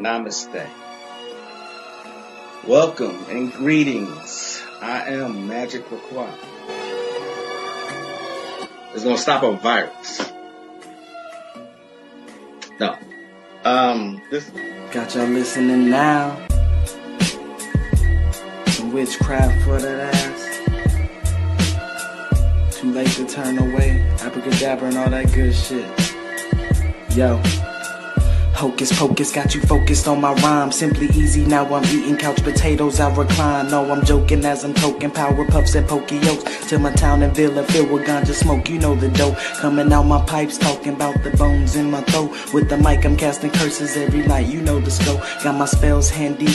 Namaste. Welcome and greetings. I am Magick La Croix. It's gonna stop a virus. No. This Got y'all listening now. Some witchcraft for that ass. Too late to turn away. Abracadabra and all that good shit. Yo. Hocus pocus, got you focused on my rhyme. Simply easy, now I'm eating couch potatoes, I recline. No, I'm joking as I'm toking power puffs at Pokeyos. Till my town and villa filled with ganja smoke, you know the dope. Coming out my pipes, talking about the bones in my throat. With the mic, I'm casting curses every night, you know the scope. Got my spells handy.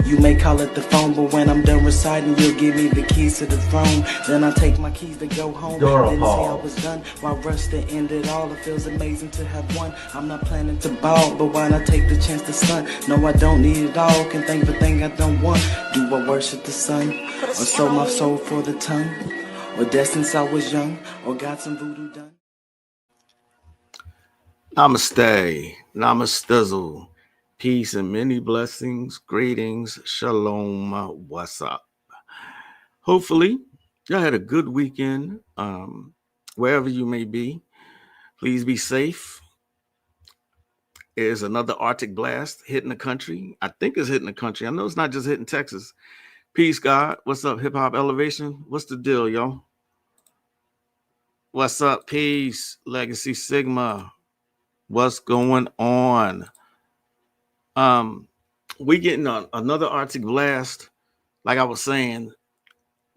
You may call it the phone, but when I'm done reciting, you'll give me the keys to the throne. Then I take my keys to go home. Didn't say I was done. While rush to end it all, it feels amazing to have won. I'm not planning to ball, but why not take the chance to stunt? No, I don't need it all. Can think for thing I don't want. Do I worship the sun, or sold my soul for the tongue, or dead since I was young, or got some voodoo done? Namaste, namastizzle, peace and many blessings, greetings, shalom, what's up? Hopefully, y'all had a good weekend, wherever you may be. Please be safe. There's another Arctic blast hitting the country. I think it's hitting the country. I know it's not just hitting Texas. Peace, God. What's up, Hip Hop Elevation? What's the deal, y'all? What's up, Peace, Legacy Sigma? What's going on? We getting another Arctic blast, like I was saying,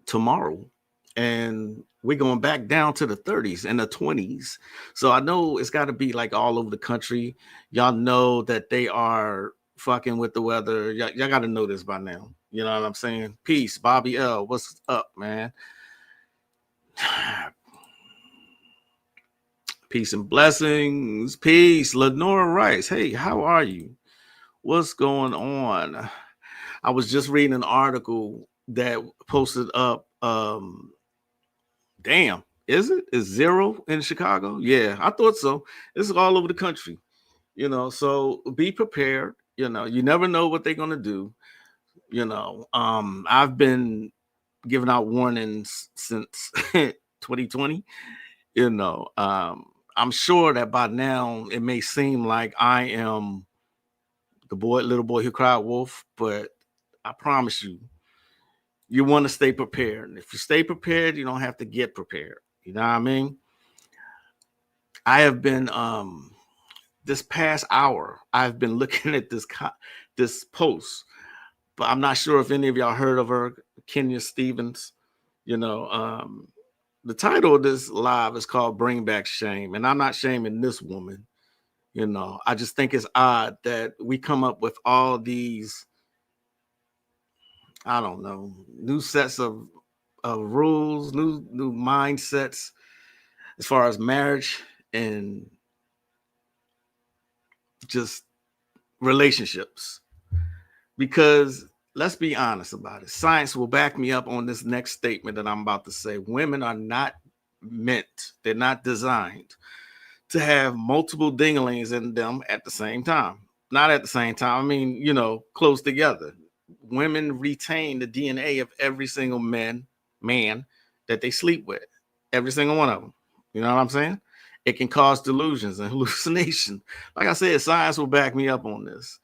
tomorrow, and we're going back down to the 30s and the 20s. So I know it's got to be like all over the country. Y'all know that they are fucking with the weather. Y'all got to know this by now. You know what I'm saying? Peace, Bobby L. What's up, man? Peace and blessings. Peace, Lenora Rice. Hey, how are you? What's going on? I was just reading an article that posted up. Damn, is it? Is zero in Chicago? Yeah, I thought so. It's all over the country, so be prepared. You never know what they're gonna do. I've been giving out warnings since 2020. I'm sure that by now it may seem like I am the little boy who cried wolf, but I promise you, you want to stay prepared. And if you stay prepared, you don't have to get prepared. You know what I mean? I have been this past hour, I've been looking at this post, but I'm not sure if any of y'all heard of her, Kenya Stevens. The title of this live is called Bring Back Shame. And I'm not shaming this woman. I just think it's odd that we come up with all these, I don't know, new sets of rules, new mindsets as far as marriage and just relationships. Because let's be honest about it. Science will back me up on this next statement that I'm about to say. Women are not meant, they're not designed to have multiple dinglings in them at the same time. Not at the same time. I mean, close together. Women retain the DNA of every single man that they sleep with. Every single one of them. You know what I'm saying? It can cause delusions and hallucination. Like I said, science will back me up on this.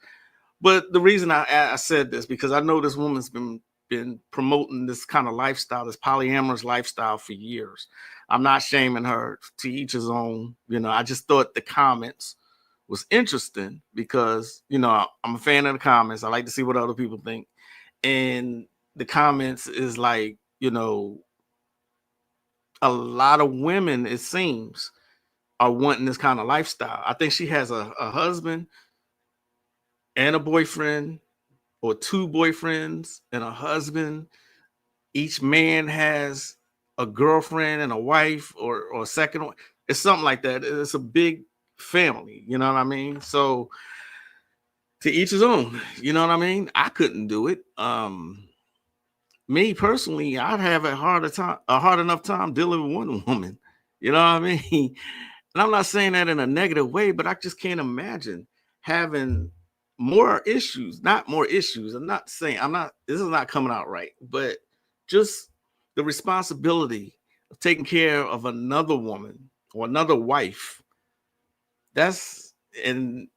But the reason I said this, because I know this woman's been promoting this kind of lifestyle, this polyamorous lifestyle for years. I'm not shaming her, to each his own. I just thought the comments was interesting because, I'm a fan of the comments. I like to see what other people think. And the comments is like, a lot of women, it seems, are wanting this kind of lifestyle. I think she has a husband and a boyfriend, or two boyfriends and a husband. Each man has a girlfriend and a wife, or a second one. It's something like that. It's a big family. You know what I mean? So to each his own. You know what I mean? I couldn't do it. Me personally, I'd have a hard enough time dealing with one woman. You know what I mean? And I'm not saying that in a negative way, but I just can't imagine having more issues, not more issues. This is not coming out right, but just the responsibility of taking care of another woman or another wife. That's, and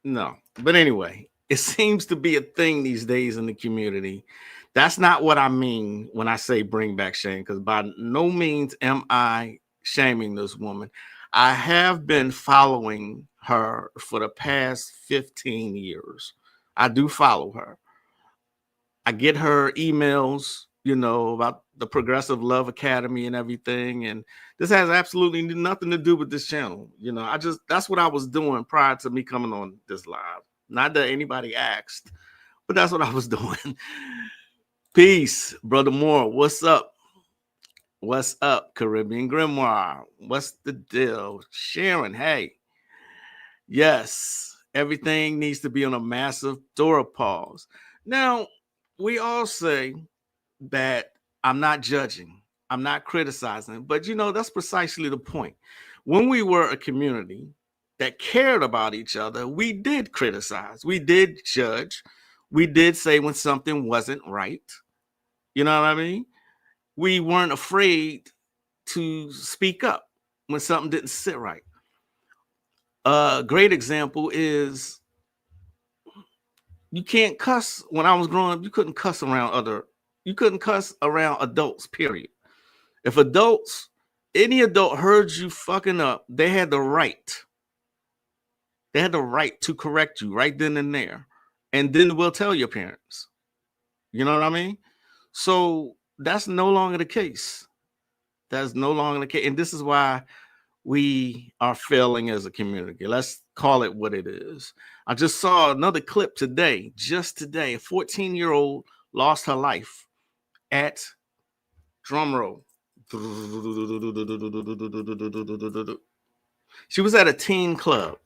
no, but anyway, it seems to be a thing these days in the community. That's not what I mean when I say bring back shame, because by no means am I shaming this woman. I have been following her for the past 15 years. I do follow her. I get her emails, about the Progressive Love Academy and everything. And this has absolutely nothing to do with this channel. That's what I was doing prior to me coming on this live. Not that anybody asked, but that's what I was doing. Peace, Brother Moore. What's up? What's up, Caribbean Grimoire? What's the deal? Sharon, hey. Yes, everything needs to be on a massive Dora pause. Now, we all say that I'm not judging, I'm not criticizing, but that's precisely the point. When we were a community that cared about each other, we did criticize, we did judge, we did say when something wasn't right. You know what I mean? We weren't afraid to speak up when something didn't sit right. A great example is you can't cuss. When I was growing up, you couldn't cuss around adults, period. If any adult heard you fucking up, they had the right. They had the right to correct you right then and there. And then we'll tell your parents. You know what I mean? So that's no longer the case. That's no longer the case. And this is why we are failing as a community. Let's call it what it is. I just saw another clip today, just today. A 14-year-old lost her life at, drumroll, she was at a teen club.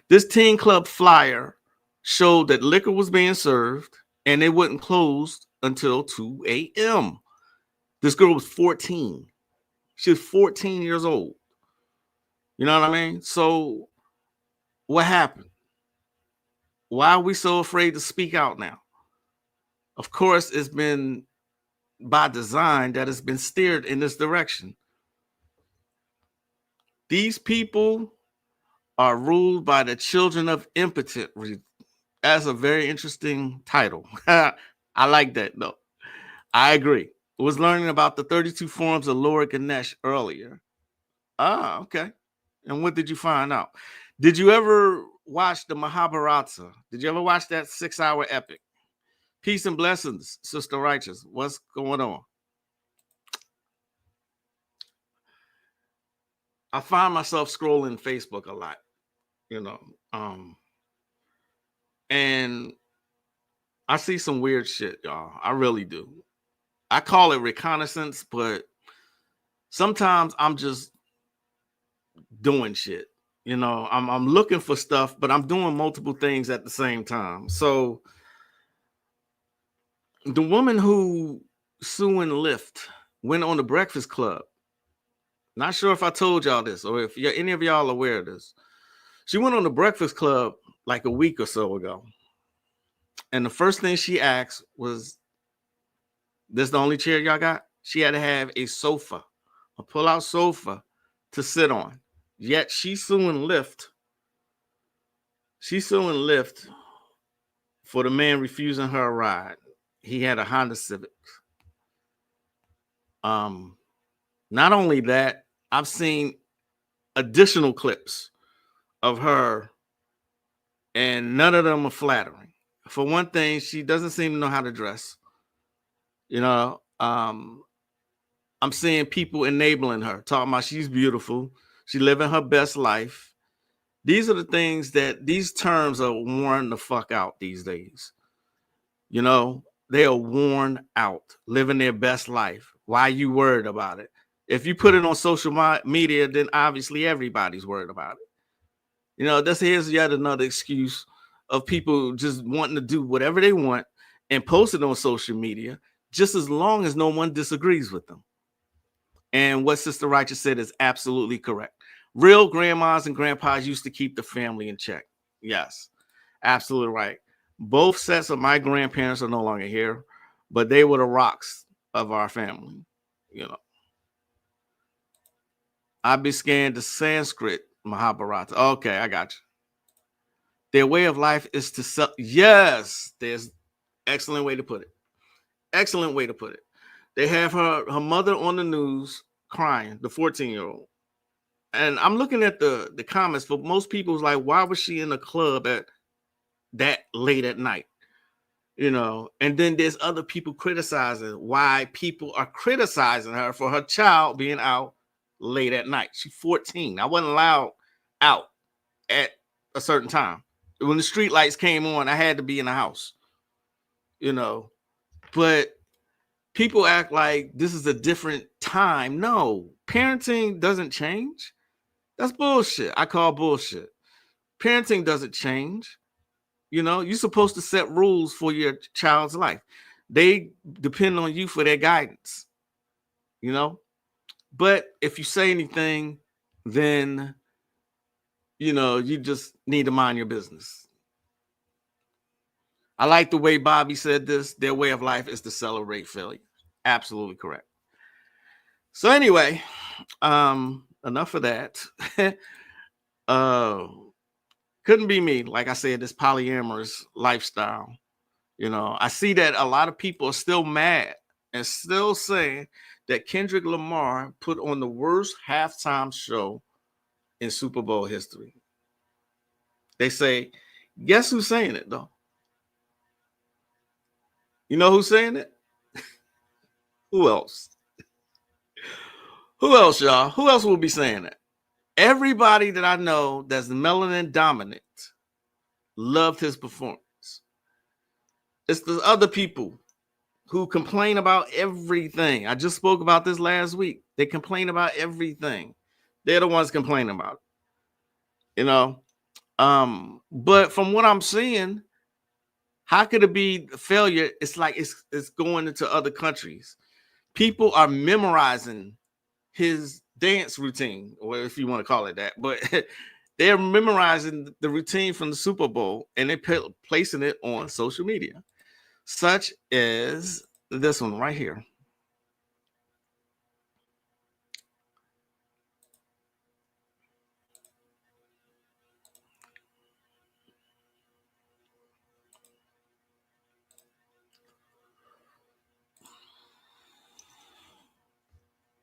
This teen club flyer showed that liquor was being served and it wouldn't close until 2 a.m. This girl was 14. She was 14 years old. You know what I mean? So what happened? Why are we so afraid to speak out now? Of course, it's been by design that it's been steered in this direction. These people are ruled by the children of impotent. That's a very interesting title. I like that, though. I agree. I was learning about the 32 forms of Lord Ganesh earlier. Ah, okay. And what did you find out? Did you ever watch the Mahabharata? Did you ever watch that 6-hour epic? Peace and blessings, Sister Righteous. What's going on? I find myself scrolling Facebook a lot, and I see some weird shit, y'all. I really do. I call it reconnaissance, but sometimes I'm just doing shit. I'm looking for stuff, but I'm doing multiple things at the same time. So the woman who suing Lyft went on the Breakfast Club. Not sure if I told y'all this or if any of y'all aware of this. She went on the Breakfast Club like a week or so ago. And the first thing she asked was, this the only chair y'all got? She had to have a sofa, a pull-out sofa to sit on. Yet she's suing Lyft. She's suing Lyft for the man refusing her a ride. He had a Honda Civic. Not only that, I've seen additional clips of her, and none of them are flattering. For one thing, she doesn't seem to know how to dress. I'm seeing people enabling her, talking about she's beautiful, she living her best life. These are the things that these terms are worn the fuck out these days. They are worn out, living their best life. Why are you worried about it? If you put it on social media, then obviously everybody's worried about it. Here's yet another excuse of people just wanting to do whatever they want and post it on social media, just as long as no one disagrees with them. And what Sister Righteous said is absolutely correct. Real grandmas and grandpas used to keep the family in check. Yes. Absolutely right. Both sets of my grandparents are no longer here, but they were the rocks of our family. You know, I be scanned the Sanskrit Mahabharata. Okay, I got you. Their way of life is to sell. Yes, there's excellent way to put it. Excellent way to put it. They have her mother on the news crying, the 14-year-old. And I'm looking at the comments. For most people, it's like, why was she in a club at that late at night? You know, and then there's other people criticizing why people are criticizing her for her child being out late at night. She's 14. I wasn't allowed out at a certain time. When the street lights came on, I had to be in the house, you know. But people act like this is a different time. No, parenting doesn't change. That's bullshit. I call bullshit. Parenting doesn't change. You know, you're supposed to set rules for your child's life. They depend on you for their guidance, you know. But if you say anything, then, you know, you just need to mind your business. I like the way Bobby said this. Their way of life is to celebrate failure. Absolutely correct. So anyway, enough of that. Couldn't be me. Like I said, this polyamorous lifestyle. You know, I see that a lot of people are still mad and still saying that Kendrick Lamar put on the worst halftime show in Super Bowl history. They say, guess who's saying it, though? You know who's saying it? Who else? Who else, y'all? Who else will be saying it? Everybody that I know that's melanin dominant loved his performance. It's the other people who complain about everything. I just spoke about this last week. They complain about everything. They're the ones complaining about it, you know. But from what I'm seeing, how could it be failure? It's like it's going into other countries. People are memorizing his dance routine, or if you want to call it that, but they're memorizing the routine from the Super Bowl and they're placing it on social media, such as this one right here.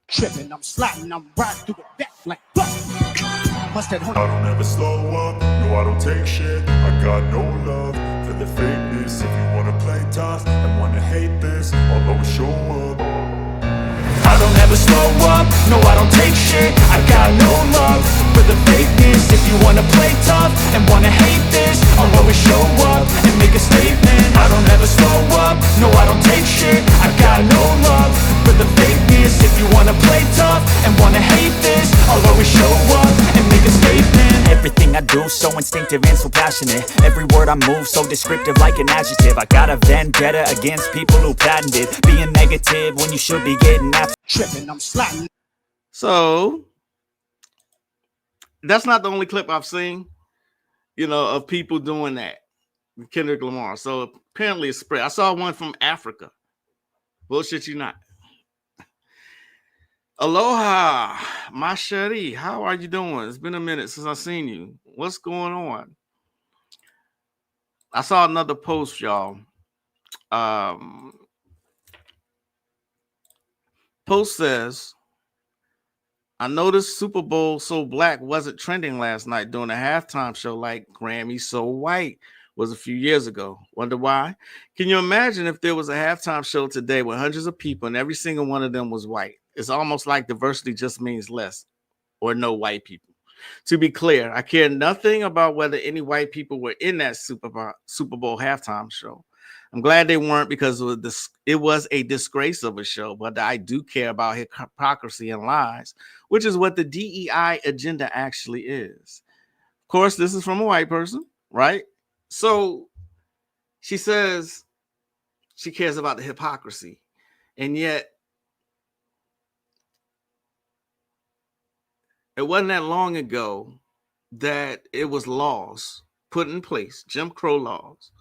Tripping, I'm sliding, I'm riding through the back like fuck. I don't ever slow up, no I don't take shit. I got no love for the fakeness. If you wanna play tough and wanna hate this, I'll always show up. I don't ever slow up, no I don't take shit. I got no love for the fakeness. If you wanna play tough and wanna hate this, I'll always show up and make a statement. I don't ever slow up, no I don't take shit. I got no love for the fakeness. If you wanna play tough and wanna hate this, I'll always show up and make a statement. Everything I do so instinctive and so passionate. Every word I move so descriptive like an adjective. I got a vendetta against people who patented being negative when you should be getting after. Tripping, I'm sliding. So that's not the only clip I've seen, you know, of people doing that. Kendrick Lamar. So apparently it's spread. I saw one from Africa. Bullshit you not. Aloha, my chérie. How are you doing? It's been a minute since I've seen you. What's going on? I saw another post, y'all. Post says, I noticed Super Bowl So Black wasn't trending last night during the halftime show like Grammy So White was a few years ago. Wonder why? Can you imagine if there was a halftime show today with hundreds of people and every single one of them was white? It's almost like diversity just means less or no white people. To be clear, I care nothing about whether any white people were in that Super Bowl halftime show. I'm glad they weren't because it was a disgrace of a show, but I do care about hypocrisy and lies, which is what the DEI agenda actually is. Of course, this is from a white person, right? So she says she cares about the hypocrisy, and yet it wasn't that long ago that it was laws put in place, Jim Crow laws,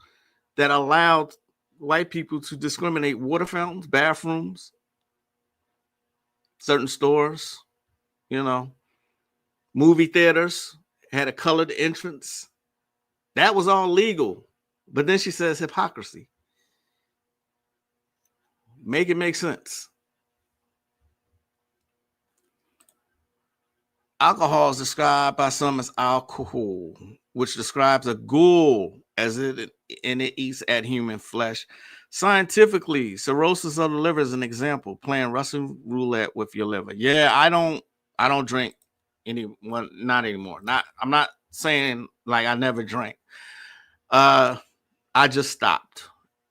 that allowed white people to discriminate water fountains, bathrooms, certain stores, movie theaters had a colored entrance. That was all legal. But then she says hypocrisy. Make it make sense. Alcohol is described by some as alcohol, which describes a ghoul as it eats at human flesh. Scientifically, cirrhosis of the liver is an example. Playing Russian roulette with your liver. Yeah, I don't drink anyone, not anymore. I'm not saying like I never drank. I just stopped.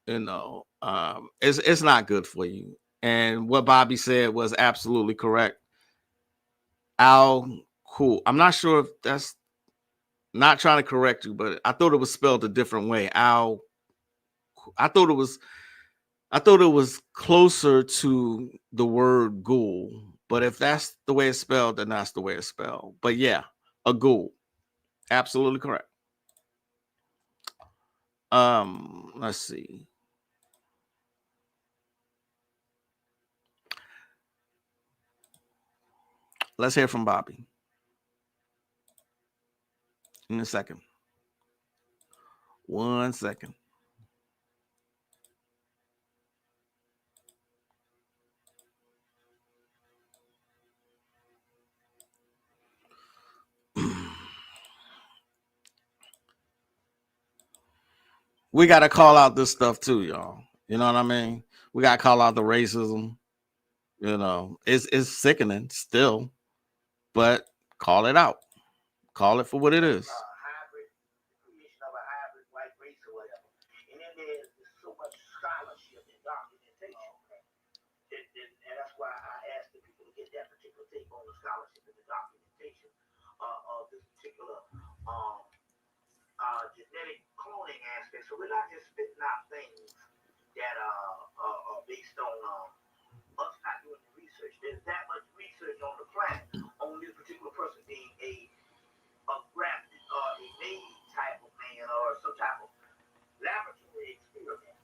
It's not good for you. And what Bobby said was absolutely correct. Cool. I'm not sure if that's not trying to correct you, but I thought it was spelled a different way. I thought it was closer to the word ghoul, but if that's the way it's spelled, then that's the way it's spelled. But yeah, a ghoul. Absolutely correct. Let's see. Let's hear from Bobby in a second. 1 second. We got to call out this stuff too, y'all. You know what I mean? We got to call out the racism. It's sickening still, but call it out. Call it for what it is. Hybrid creation of a hybrid white race or whatever. And then there's so much scholarship and documentation. And that's why I asked the people to get that particular take on the scholarship and the documentation of this particular genetic cloning aspect. So we're not just spitting out things that are based on us not doing the research. There's that much research on the planet on this particular person being a grafted or a made type of man or some type of laboratory experiment.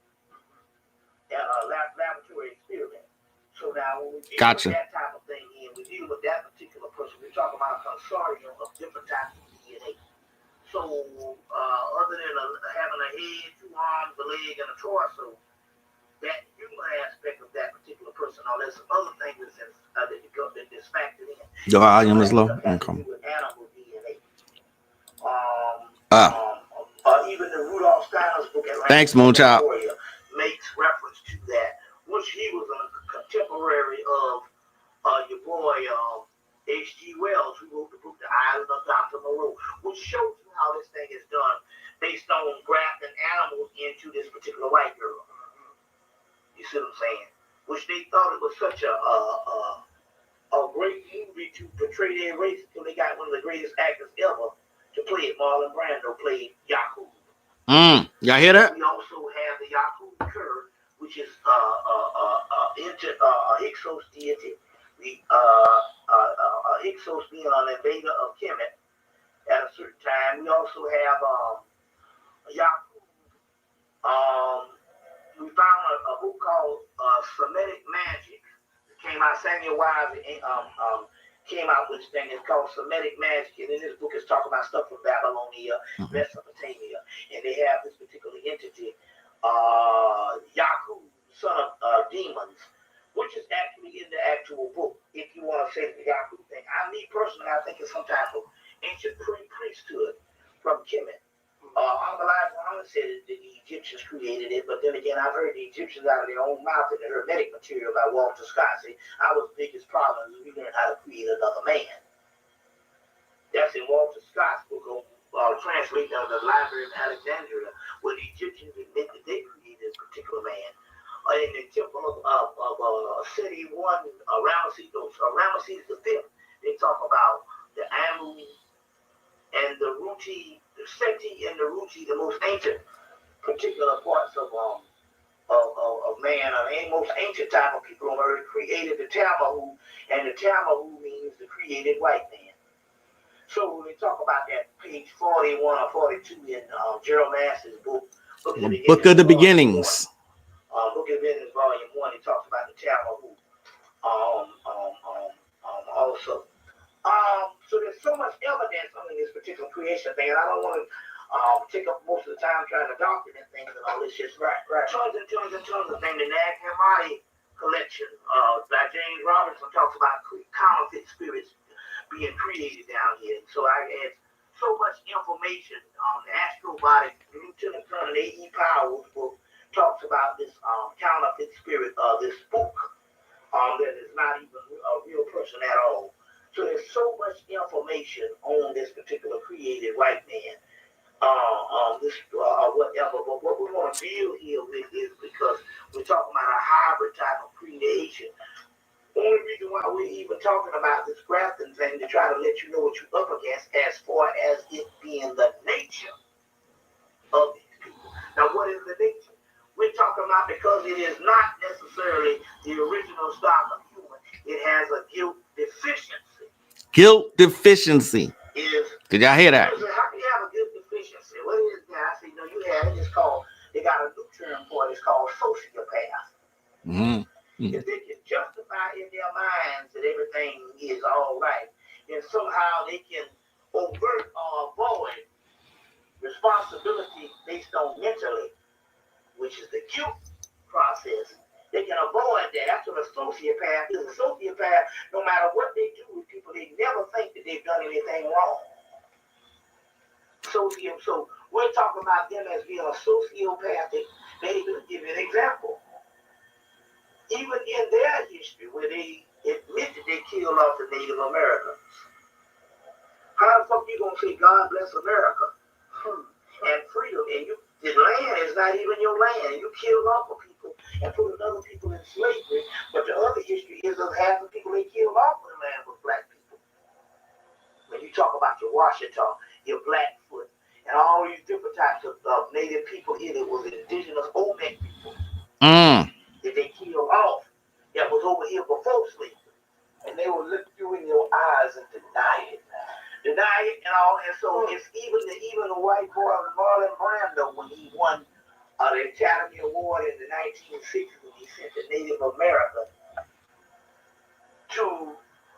Laboratory experiment. So now when we deal with that type of thing and we deal with that particular person, we're talking about a consortium of different types of DNA. So other than having a head, 2 arms, a leg, and a torso, that human aspect of that particular person, all there's some other things that's factored in. Your volume is low. Okay. Animal DNA. Even the Rudolph Steiner's book, Thanks, Moonchild, makes reference to that, which he was a contemporary of your boy H.G. Wells, who wrote the book The Island of Dr. Moreau, which shows you how this thing is done based on grafting animals into this particular white girl. You see what I'm saying? Which they thought it was such a great movie to portray their race until they got one of the greatest actors ever to play it. Marlon Brando played Yakub. Y'all hear that? We also have the Yakub curve, which is Hyksos deity. Hyksos being an invader of Kemet at a certain time. We also have Yakub. We found a book called Semitic Magic. It came out, Samuel Wise came out with this thing. It's called Semitic Magic. And in this book, it's talking about stuff from Babylonia, Mesopotamia. And they have this particular entity, Yakub, son of demons, which is actually in the actual book. If you want to say the Yakub thing. Me personally, I think it's some type of ancient priesthood from Kemet. Muhammad said that the Egyptians created it, but then again, I've heard the Egyptians out of their own mouth in the Hermetic material by Walter Scott say, our biggest problem is we learned how to create another man. That's in Walter Scott's book, translated out of the Library of Alexandria, where the Egyptians admit that they created a particular man. In the temple of City 1, Ramesses V, they talk about the Amu and the Ruti, the Seti and the Ruti, the most ancient particular parts of man, the most ancient type of people on earth, created the Tamahu, and the Tamahu means the created white man. So when we talk about that page 41 or 42 in Gerald Massey's book, Book of the Beginnings. Book of the Beginnings, Volume 1, he talks about the Talmud. Also. So there's so much evidence on this particular creation thing, and I don't want to take up most of the time trying to document things and all this. Just right. Tons and tons and tons of things. The Nag Hammadi collection by James Robinson talks about counterfeit spirits being created down here. So I had so much information on the astrobotic. Lieutenant Colonel A.E. Powell's book talks about this counterfeit spirit, this spook that is not even a real person at all. So there's so much information on this particular created white man, whatever. But what we want to deal here with is because we're talking about a hybrid type of creation. Only reason why we're even talking about this grafting thing to try to let you know what you're up against as far as it being the nature of these people. Now, what is the nature? We're talking about because it is not necessarily the original stock of human. It has a guilt deficiency. Guilt deficiency. Did y'all hear that? How can you have a guilt deficiency? What is that? I say, no, you have it. It's called, they got a new term for it. It's called sociopath. Mm-hmm. If they can justify in their minds that everything is all right, then somehow they can overt or avoid responsibility based on mentally, which is the guilt process. They can avoid that. That's what a sociopath is. A sociopath, no matter what they do with people, they never think that they've done anything wrong. So we're talking about them as being a sociopathic. They will give you an example. Even in their history, where they admit that they killed off the Native Americans. How the fuck you gonna say God bless America and freedom, and the land is not even your land, and you killed off of people and put other people in slavery, but the other history is of half the people they killed off of the land was black people. When you talk about your Washita, your Blackfoot, and all these different types of native people here that was indigenous Olmec people that they killed off, that was over here before slavery. And they will look you in your eyes and deny it. Deny it and all, and so it's even the white boy Marlon Brando, when he won the Academy Award in the 1960s, when he sent to Native America to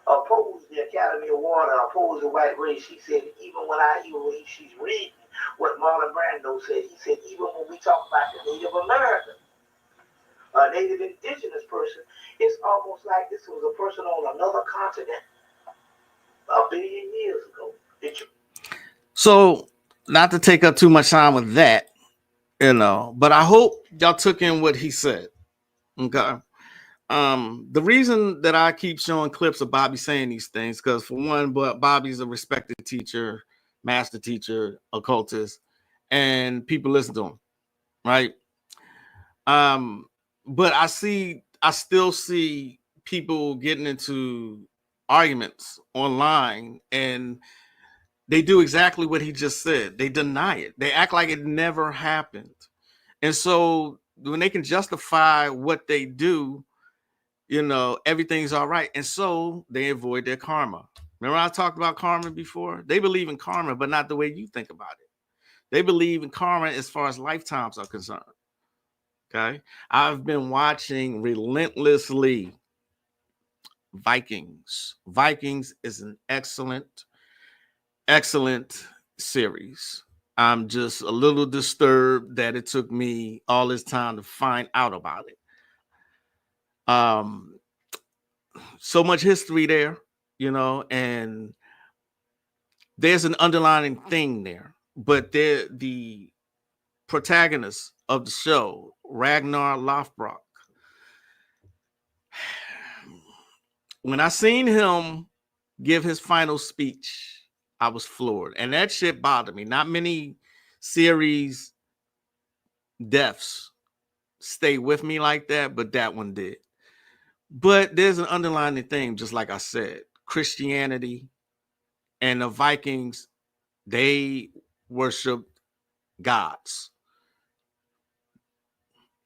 oppose the Academy Award and oppose the white race. He said, even when I hear she's reading what Marlon Brando said, he said, even when we talk about the Native American, a Native indigenous person, it's almost like this was a person on another continent. 1 billion years ago. So, not to take up too much time with that, but I hope y'all took in what he said. Okay. The reason that I keep showing clips of Bobby saying these things, because for one, Bobby's a respected teacher, master teacher, occultist, and people listen to him, right? But I still see people getting into arguments online, and they do exactly what he just said. They deny it. They act like it never happened. And so when they can justify what they do, everything's all right. And so they avoid their karma. Remember I talked about karma before? They believe in karma, but not the way you think about it. They believe in karma as far as lifetimes are concerned. Okay. I've been watching relentlessly Vikings. Vikings is an excellent series. I'm just a little disturbed that it took me all this time to find out about it. So much history there, and there's an underlying thing there, but the protagonist of the show, Ragnar Lothbrok, when I seen him give his final speech, I was floored. And that shit bothered me. Not many series deaths stay with me like that, but that one did. But there's an underlying thing, just like I said. Christianity and the Vikings, they worship gods.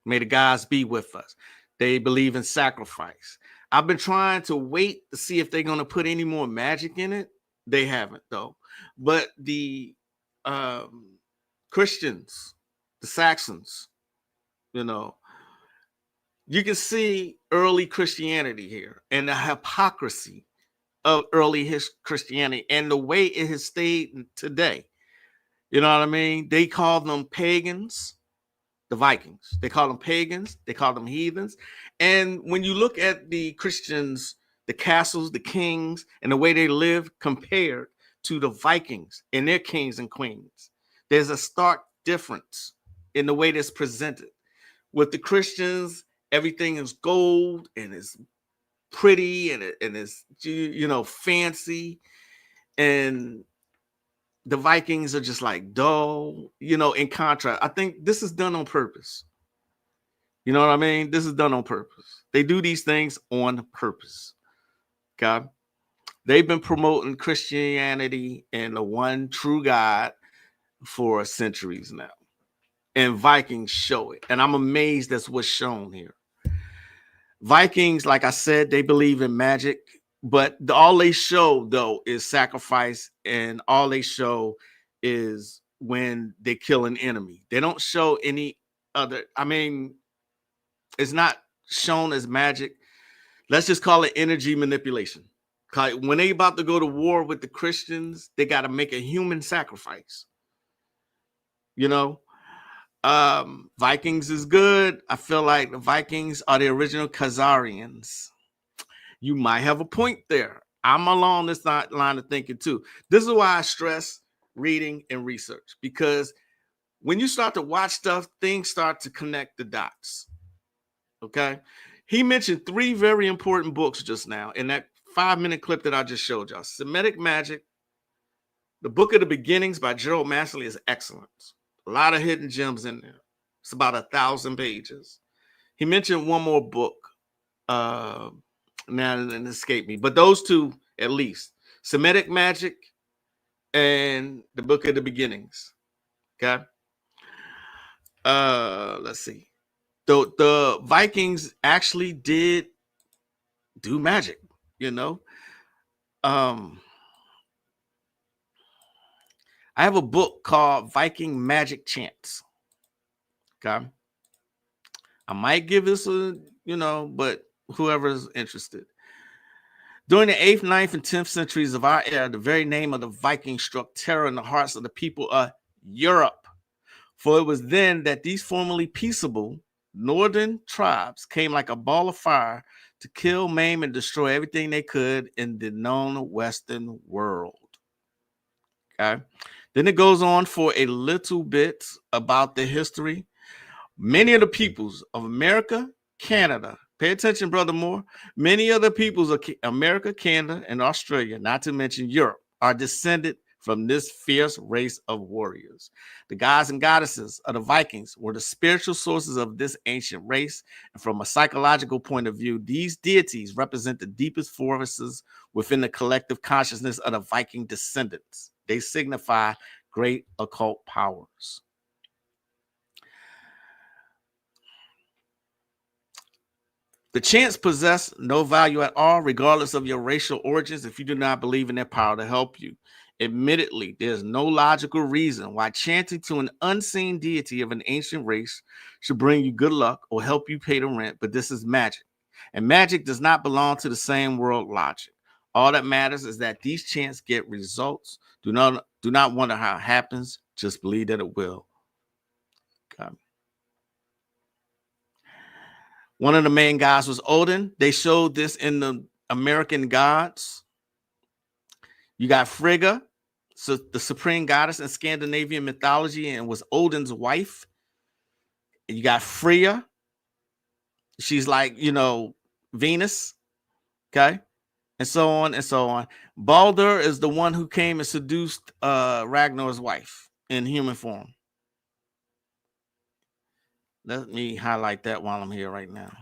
May the gods be with us. They believe in sacrifice. I've been trying to wait to see if they're going to put any more magic in it, They haven't though. But the Christians, the Saxons, you know, you can see early Christianity here and the hypocrisy of early Christianity and the way it has stayed today. You know what I mean? They call them pagans, the Vikings. They call them pagans. They call them heathens. And when you look at the Christians, the castles, the kings, and the way they live compared to the Vikings and their kings and queens, there's a stark difference in the way that's presented. With the Christians, everything is gold and it's pretty and it's, you know, fancy. And the Vikings are just like dull, you know, in contrast. I think this is done on purpose. You know what I mean? This is done on purpose. They do these things on purpose. Okay. They've been promoting Christianity and the one true God for centuries now. And Vikings show it. And I'm amazed that's what's shown here. Vikings, like I said, they believe in magic, but all they show, though, is sacrifice, and all they show is when they kill an enemy. They don't show any other. I mean, it's not shown as magic. Let's just call it energy manipulation. When they about to go to war with the Christians, they got to make a human sacrifice. You know? Vikings is good. I feel like the Vikings are the original Khazarians. You might have a point there. I'm along this line of thinking too. This is why I stress reading and research, because when you start to watch stuff, things start to connect the dots. Okay. He mentioned 3 very important books just now in that 5-minute clip that I just showed y'all. Semitic Magic, the Book of the Beginnings by Gerald Massey is excellent. A lot of hidden gems in there. It's about 1,000 pages. He mentioned one more book. Now it escaped me. But those 2, at least. Semitic Magic and the Book of the Beginnings. Okay. Let's see. The Vikings actually did do magic, you know. I have a book called Viking Magic Chants. Okay. I might give this a, you know, but whoever's interested. During the 8th, 9th, and 10th centuries of our era, the very name of the Vikings struck terror in the hearts of the people of Europe. For it was then that these formerly peaceable northern tribes came like a ball of fire to kill, maim, and destroy everything they could in the known Western world. Okay. Then it goes on for a little bit about the history. Many of the peoples of America, Canada, pay attention, Brother Moore. Many of the peoples of America, Canada, and Australia, not to mention Europe, are descended from this fierce race of warriors. The gods and goddesses of the Vikings were the spiritual sources of this ancient race. And from a psychological point of view, these deities represent the deepest forces within the collective consciousness of the Viking descendants. They signify great occult powers. The chants possess no value at all, regardless of your racial origins, if you do not believe in their power to help you. Admittedly, there's no logical reason why chanting to an unseen deity of an ancient race should bring you good luck or help you pay the rent, but this is magic. And magic does not belong to the same world logic. All that matters is that these chants get results. Do not wonder how it happens. Just believe that it will. Okay. One of the main gods was Odin. They showed this in the American gods. You got Frigga, so the supreme goddess in Scandinavian mythology, and was Odin's wife. You got Freya. She's like, you know, Venus. Okay. And so on and so on. Baldur is the one who came and seduced Ragnar's wife in human form. Let me highlight that while I'm here right now.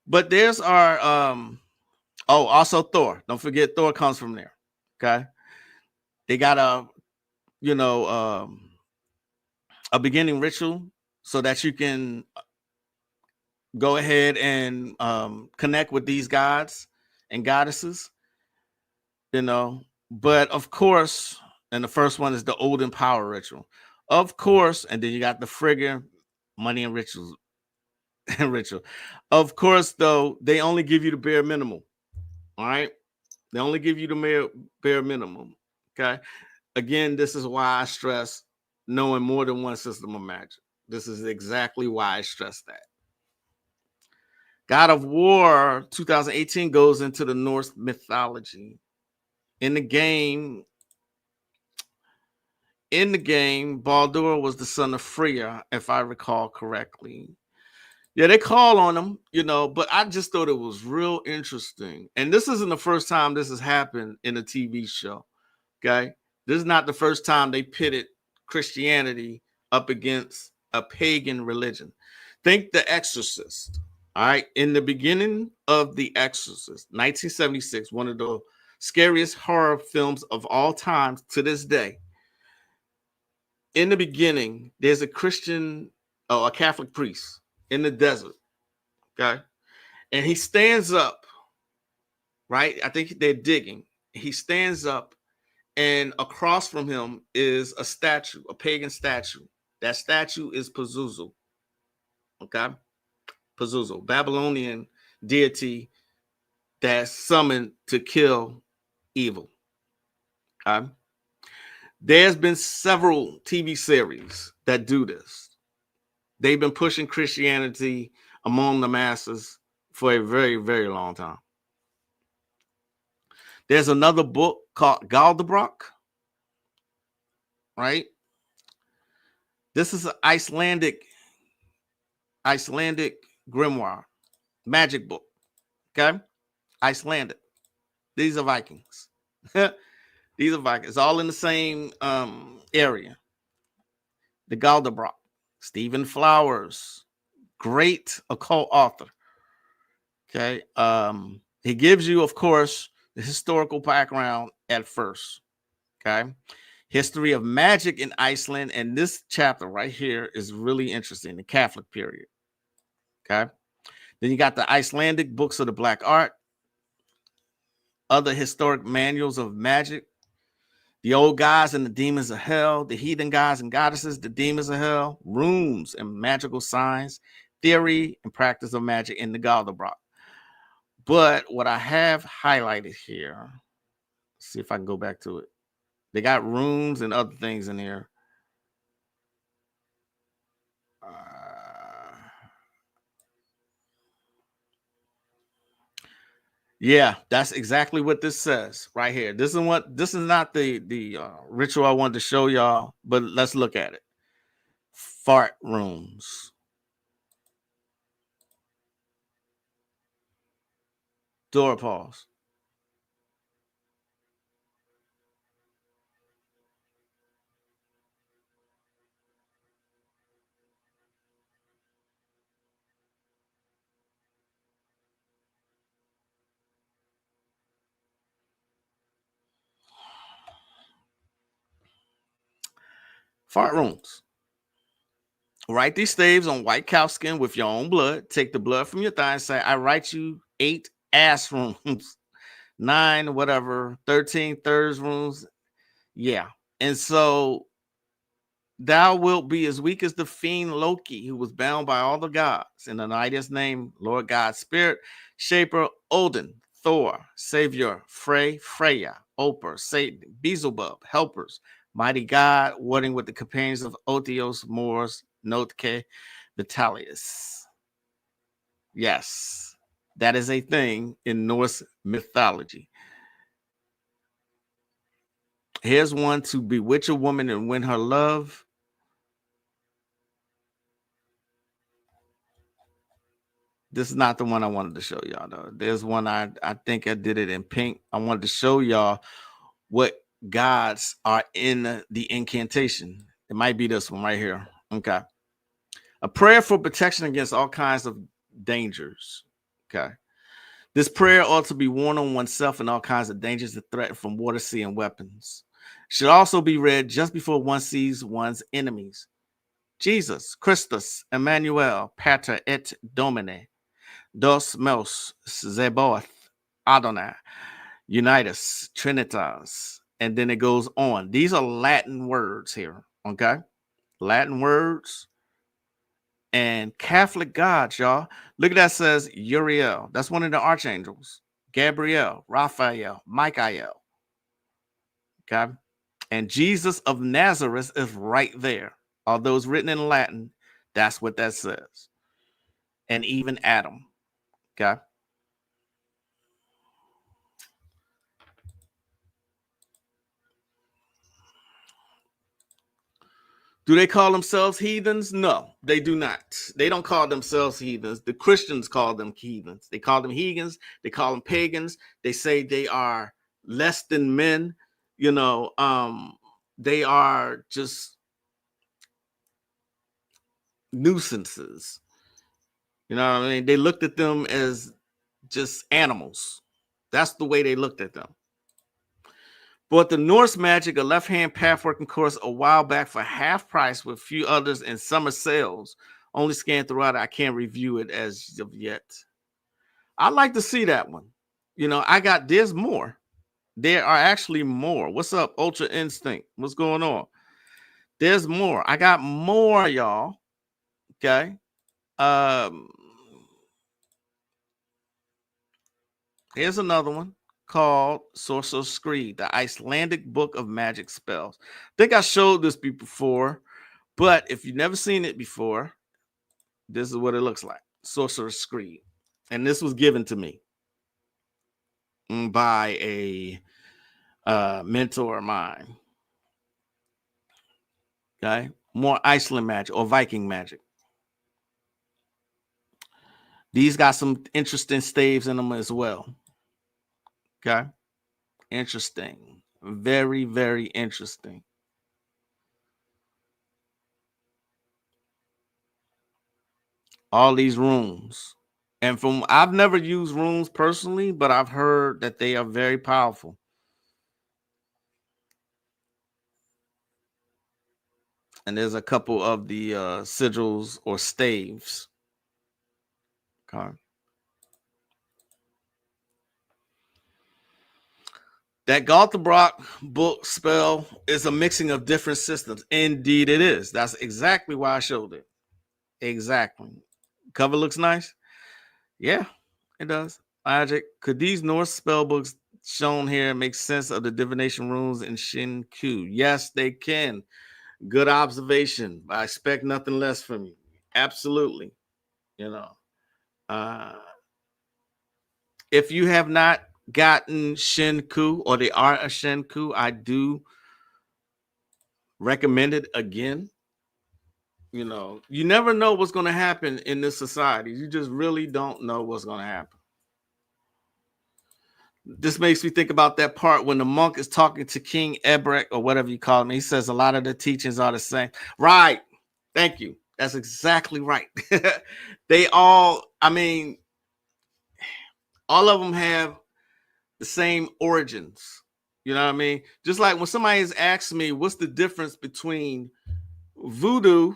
But there's our also Thor. Don't forget Thor comes from there. Okay. They got a beginning ritual so that you can go ahead and connect with these gods and goddesses, you know. But of course, and the first one is the Olden Power Ritual. Of course, and then you got the Frigga Money and Rituals and Ritual. Of course, though, they only give you the bare minimum. All right. They only give you the bare minimum. Okay. Again, this is why I stress knowing more than one system of magic. This is exactly why I stress that. God of War 2018 goes into the Norse mythology. In the game, Baldur was the son of Freya, if I recall correctly. Yeah, they call on him, but I just thought it was real interesting. And this isn't the first time this has happened in a TV show. Okay. This is not the first time they pitted Christianity up against a pagan religion. Think The Exorcist. All right. In the beginning of The Exorcist, 1976, one of the scariest horror films of all time to this day. In the beginning, there's a a Catholic priest in the desert. Okay. And he stands up, right? I think they're digging. He stands up, and across from him is a statue, a pagan statue. That statue is Pazuzu. Okay. Pazuzu, Babylonian deity that's summoned to kill evil. Okay. There's been several TV series that do this. They've been pushing Christianity among the masses for a very, very long time. There's another book called Galdabrock, right? This is an Icelandic grimoire, magic book, okay? Icelandic. These are Vikings. These are Vikings, all in the same area. The Galdabrock. Stephen Flowers, great occult author. Okay. He gives you, of course, the historical background at first. Okay. History of magic in Iceland. And this chapter right here is really interesting, the Catholic period. Okay. Then you got the Icelandic books of the Black Art, other historic manuals of magic, the old gods and the demons of hell, the heathen gods and goddesses, the demons of hell, runes and magical signs, theory and practice of magic in the Galdabrock. But what I have highlighted here, see if I can go back to it. They got runes and other things in here. Yeah, that's exactly what this says right here. This is not the ritual I wanted to show y'all, but let's look at it. Fart rooms. Door pause. Fart rooms. Write these staves on white cow skin with your own blood. Take the blood from your thigh and say, I write you 8 ass rooms, 9, whatever, 13 thirds rooms. Yeah. And so thou wilt be as weak as the fiend Loki, who was bound by all the gods. In the night name, Lord God, Spirit, Shaper, Odin, Thor, Savior, Freya, Oper, Satan, Beelzebub, Helpers, Mighty God, warding with the companions of Otheos, Moors, Notke, Vitalis. Yes, that is a thing in Norse mythology. Here's one: to bewitch a woman and win her love. This is not the one I wanted to show y'all, though. There's one I think I did it in pink. I wanted to show y'all what gods are in the incantation. It might be this one right here. Okay. A prayer for protection against all kinds of dangers. Okay. This prayer ought to be worn on oneself and all kinds of dangers that threaten from water, sea, and weapons. Should also be read just before one sees one's enemies. Jesus, Christus, Emmanuel, Pater et Domine, Dos Meus, Zeboth, Adonai, Unitas, Trinitas, And then it goes on. These are Latin words here, okay? Latin words and Catholic gods, y'all. Look at that, says Uriel. That's one of the archangels. Gabriel, Raphael, Michael, okay? And Jesus of Nazareth is right there. Although it's written in Latin, that's what that says. And even Adam, okay? Do they call themselves heathens? No, they do not. They don't call themselves heathens. The Christians call them heathens. They call them heathens. They call them pagans. They say they are less than men. You know, they are just nuisances. You know what I mean? They looked at them as just animals. That's the way they looked at them. Bought the Norse Magic, a left-hand pathworking course a while back for half price with a few others in summer sales. Only scanned throughout. I can't review it as of yet. I'd like to see that one. You know, there's more. There are actually more. What's up, Ultra Instinct? What's going on? There's more. I got more, y'all. Okay. Here's another one called Sorcerer's Creed, the Icelandic book of magic spells. I think I showed this before, but if you've never seen it before, this is what it looks like. Sorcerer's Creed. And this was given to me by a mentor of mine. Okay. More Iceland magic or Viking magic. These got some interesting staves in them as well. Okay. Interesting. Very, very interesting. All these rooms. And I've never used runes personally, but I've heard that they are very powerful. And there's a couple of the sigils or staves. Okay. That Galtabrock book spell is a mixing of different systems. Indeed, it is. That's exactly why I showed it. Exactly. Cover looks nice. Yeah, it does. Magic. Could these Norse spell books shown here make sense of the divination runes in Shinku? Yes, they can. Good observation. I expect nothing less from you. Absolutely. You know, if you have not gotten Shinku or the art of Shinku, I do recommend it again. You know, you never know what's going to happen in this society. You just really don't know what's going to happen. This makes me think about that part when the monk is talking to King Ebrek or whatever you call him. He says a lot of the teachings are the same. Right. Thank you. That's exactly right. They all, I mean, all of them have the same origins. You know what I mean? Just like when somebody has asked me, what's the difference between voodoo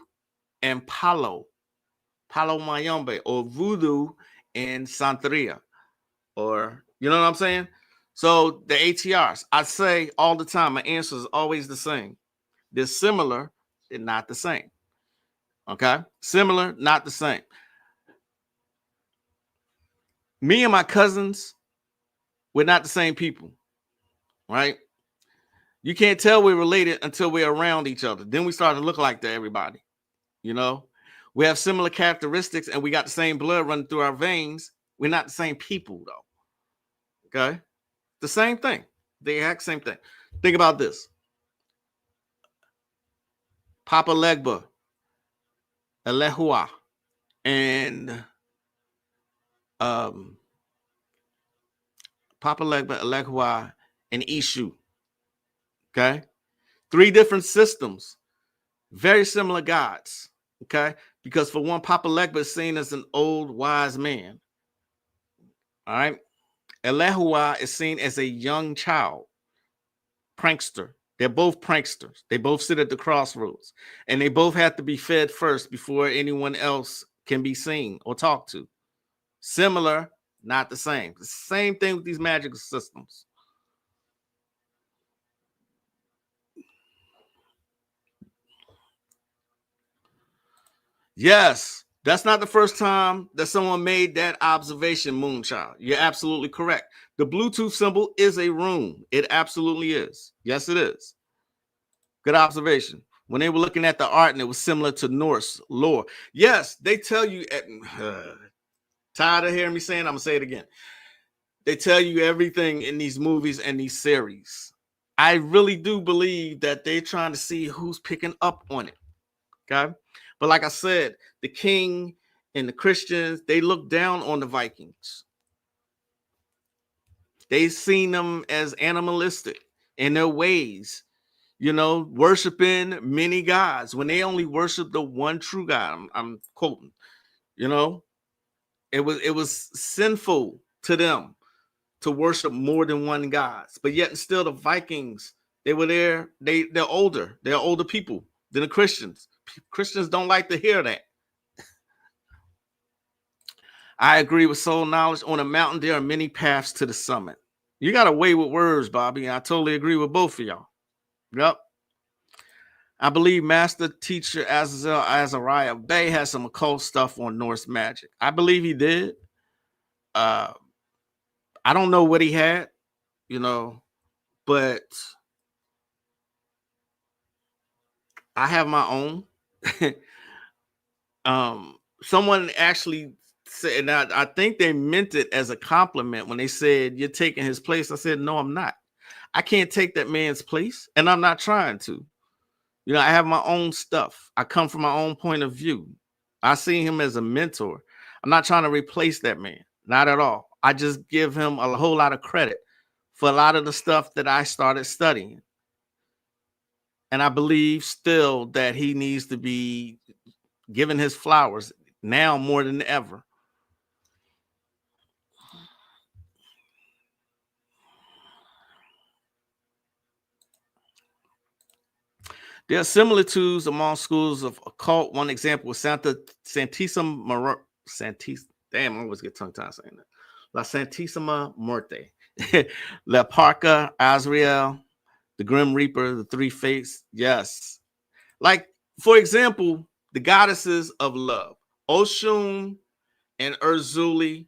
and Palo Mayombe, or voodoo and Santeria, or, you know what I'm saying? So the ATRs, I say all the time, my answer is always the same. They're similar, they're not the same. Okay? Similar, not the same. Me and my cousins, we're not the same people, right? You can't tell we're related until we're around each other. Then we start to look like to everybody. You know, we have similar characteristics and we got the same blood running through our veins. We're not the same people, though. Okay? The same thing. The exact same thing. Think about this. Papa Legba, Elehua, and Papa Legba, Elehua, and Ishu. Okay? 3 different systems. Very similar gods. Okay? Because for one, Papa Legba is seen as an old, wise man. All right? Elehua is seen as a young child. Prankster. They're both pranksters. They both sit at the crossroads. And they both have to be fed first before anyone else can be seen or talked to. Similar, not the same. The same thing with these magical systems. Yes, that's not the first time that someone made that observation, Moonchild. You're absolutely correct. The Bluetooth symbol is a rune. It absolutely is. Yes, it is. Good observation. When they were looking at the art and it was similar to Norse lore. Yes, they tell you, tired of hearing me saying, I'm going to say it again. They tell you everything in these movies and these series. I really do believe that they're trying to see who's picking up on it. Okay. But like I said, the king and the Christians, they look down on the Vikings. They seen them as animalistic in their ways, you know, worshiping many gods when they only worship the one true God. I'm quoting, you know, it was sinful to them to worship more than one God. But yet and still the Vikings, they were there. They're older. They're older people than the Christians. Christians don't like to hear that. I agree with Soul Knowledge. On a mountain, there are many paths to the summit. You got a way with words, Bobby. I totally agree with both of y'all. Yep. I believe Master Teacher Azazel Azariah Bey has some occult stuff on Norse magic. I believe he did. I don't know what he had, you know, but I have my own. Someone actually said, and I think they meant it as a compliment when they said, you're taking his place. I said, no, I'm not. I can't take that man's place, and I'm not trying to. You know, I have my own stuff. I come from my own point of view. I see him as a mentor. I'm not trying to replace that man. Not at all. I just give him a whole lot of credit for a lot of the stuff that I started studying. And I believe still that he needs to be given his flowers now more than ever. There are similitudes among schools of occult. One example was Santissima. Damn, I always get tongue tied saying that. La Santissima Muerte, La Parca Azrael, the Grim Reaper, the Three Fates. Yes. Like, for example, the goddesses of love, Oshun and Urzuli,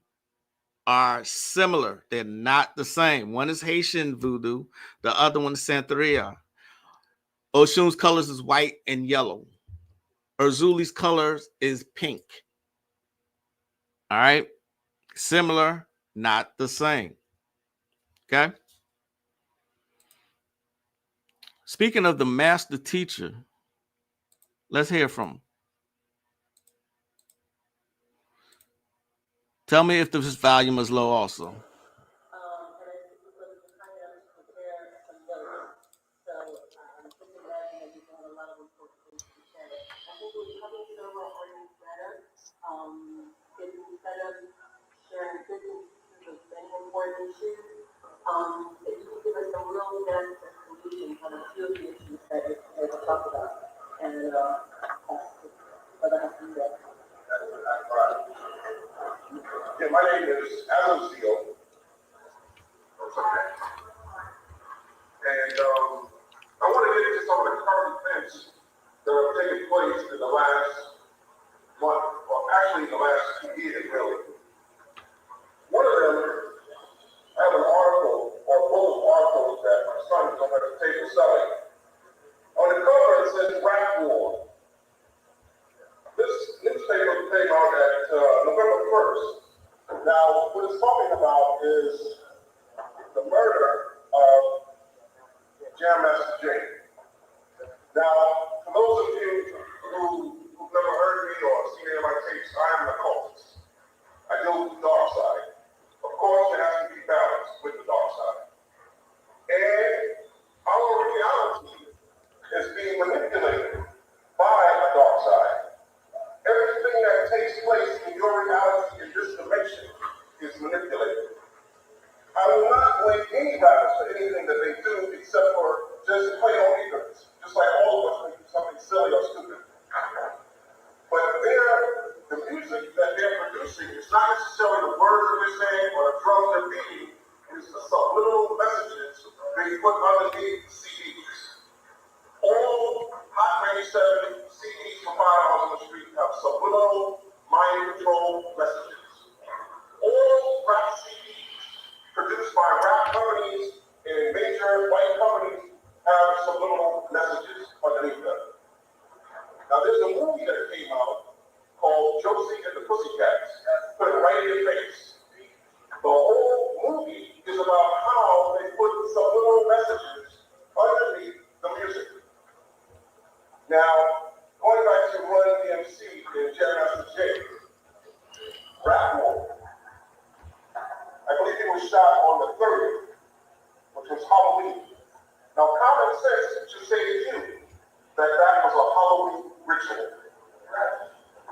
are similar. They're not the same. One is Haitian voodoo, the other one is Santeria. Oshun's colors is white and yellow. Urzuli's colors is pink. All right. Similar, not the same. Okay. Speaking of the master teacher, let's hear from him. Tell me if this volume is low also. If you could give us a real depth solution on a few of the issues that you talked about, and whether I can do that. Yeah, my name is Adam Steele. And I want to get into some of the current events that have taken place in the last month, or actually the last 2 years, really. One of them, I have an article, or both articles that my son is on the table selling. On the cover it says Rat War. This newspaper came out at November 1st. Now, what it's talking about is the murder of Jam Master Jay. Now, for those of you who've never heard me or seen any of my tapes, I am an occultist. I deal with the dark side. Of course, there has to be balance with the dark side. And our reality is being manipulated by the dark side. Everything that takes place in your reality in this dimension is manipulated. I will not blame any rappers for anything that they do except for just plain old ignorance. Just like all of us may do something silly or stupid. But the music that they're producing is not necessarily the words that they're saying or the drums they're beating. It's the subliminal messages they put underneath CDs. All Hot 97 CDs for $5 on the street have subliminal mind control messages. All rap CDs produced by rap companies and major white companies have subliminal messages underneath them. Now, there's a movie that came out called Josie and the Pussycats. Put it right in your face. The whole movie is about how they put subliminal messages underneath the music. Now, going back to Run DMC and Jerry Master J, Rap War. I believe he was shot on the 30th, which was Halloween. Now, common sense should say to you that that was a Halloween ritual.